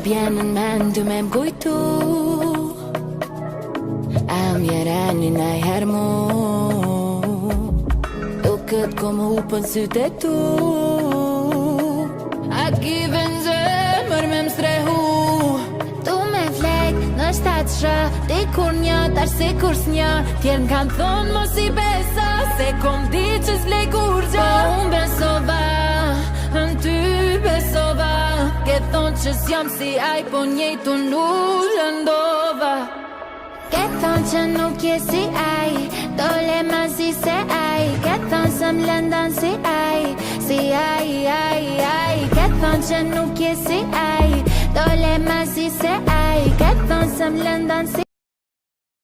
bjen në mend me m'kujtu A m'jereni najher mu U këtë kom hupën sytë e tu A kiven zemër me m'strehu Tu me flek në shtatë shë Ti kur një tash si kur s'një Tjerë m'kan thonë mos i besa Se kom di që s'vlej kur gjë Po unë besova Në ty besova Ke thonë që s'jam si aj Po njejtu nuk lëndova Ke thonë që nuk je si aj Dole ma si se aj Ke thonë se m'lëndan si aj Si aj Ke thonë që nuk je si aj Dole ma si se aj Ke thonë se m'lëndan si